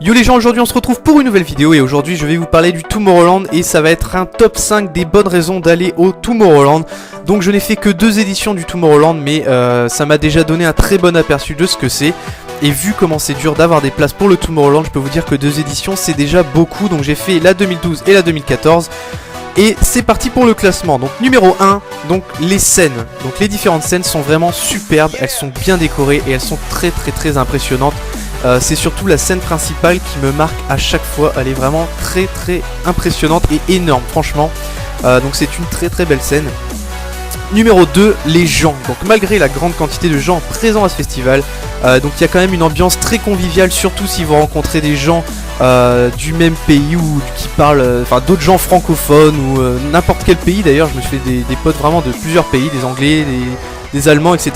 Yo les gens, aujourd'hui on se retrouve pour une nouvelle vidéo et aujourd'hui je vais vous parler du Tomorrowland et ça va être un top 5 des bonnes raisons d'aller au Tomorrowland. Donc je n'ai fait que 2 éditions du Tomorrowland mais ça m'a déjà donné un très bon aperçu de ce que c'est. Et vu comment c'est dur d'avoir des places pour le Tomorrowland, je peux vous dire que 2 éditions c'est déjà beaucoup. Donc j'ai fait la 2012 et la 2014. Et c'est parti pour le classement. Donc numéro 1, donc les scènes. Donc les différentes scènes sont vraiment superbes, elles sont bien décorées et elles sont très impressionnantes. C'est surtout la scène principale qui me marque à chaque fois, elle est vraiment très impressionnante et énorme franchement. Donc c'est une très belle scène. Numéro 2, les gens. Donc malgré la grande quantité de gens présents à ce festival, donc il y a quand même une ambiance très conviviale, surtout si vous rencontrez des gens du même pays ou qui parlent, enfin d'autres gens francophones ou n'importe quel pays. D'ailleurs je me suis fait des potes vraiment de plusieurs pays, des anglais, des allemands, etc.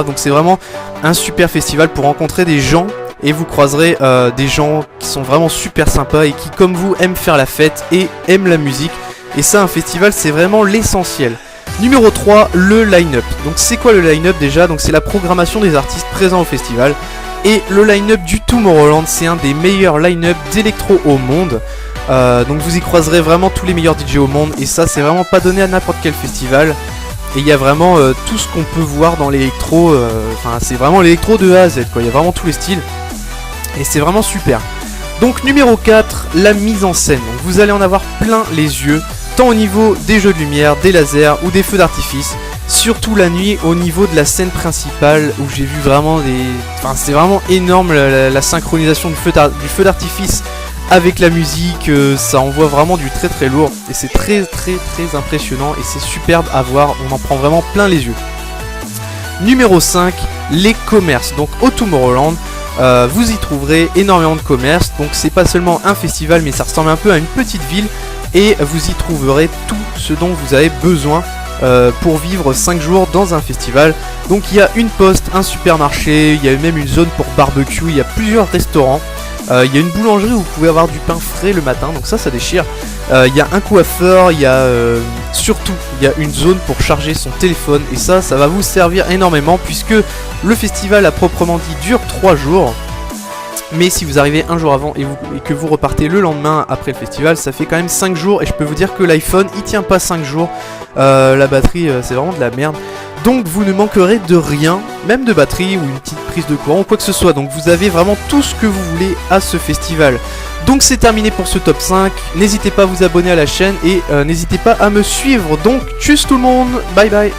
Donc c'est vraiment un super festival pour rencontrer des gens. Et vous croiserez des gens qui sont vraiment super sympas et qui comme vous aiment faire la fête et aiment la musique. Et ça, un festival c'est vraiment l'essentiel. Numéro 3, le line-up. Donc c'est quoi le line-up déjà? Donc c'est la programmation des artistes présents au festival. Et le line-up du Tomorrowland, c'est un des meilleurs line-up d'électro au monde. Donc vous y croiserez vraiment tous les meilleurs DJ au monde. Et ça c'est vraiment pas donné à n'importe quel festival. Et il y a vraiment tout ce qu'on peut voir dans l'électro. Enfin c'est vraiment l'électro de A à Z quoi. Il y a vraiment tous les styles. Et c'est vraiment super. Donc numéro 4, la mise en scène. Donc vous allez en avoir plein les yeux, tant au niveau des jeux de lumière, des lasers ou des feux d'artifice. Surtout la nuit au niveau de la scène principale où j'ai vu vraiment des... Enfin c'est vraiment énorme la synchronisation du feu d'artifice avec la musique. Ça envoie vraiment du très lourd. Et c'est très impressionnant et c'est superbe à voir. On en prend vraiment plein les yeux. Numéro 5, les commerces. Donc au Tomorrowland, vous y trouverez énormément de commerces. Donc c'est pas seulement un festival mais ça ressemble un peu à une petite ville. Et vous y trouverez tout ce dont vous avez besoin pour vivre 5 jours dans un festival. Donc il y a une poste, un supermarché, il y a même une zone pour barbecue, il y a plusieurs restaurants. Il y a une boulangerie où vous pouvez avoir du pain frais le matin, donc ça déchire. Il y a un coiffeur, il y a surtout il y a une zone pour charger son téléphone. Et ça va vous servir énormément puisque le festival à proprement dit dure 3 jours. Mais si vous arrivez un jour avant et que vous repartez le lendemain après le festival, ça fait quand même 5 jours. Et je peux vous dire que l'iPhone il tient pas 5 jours. La batterie c'est vraiment de la merde. Donc vous ne manquerez de rien, même de batterie ou une petite prise de courant ou quoi que ce soit. Donc vous avez vraiment tout ce que vous voulez à ce festival. Donc c'est terminé pour ce top 5. N'hésitez pas à vous abonner à la chaîne et n'hésitez pas à me suivre. Donc tchuss tout le monde, bye bye.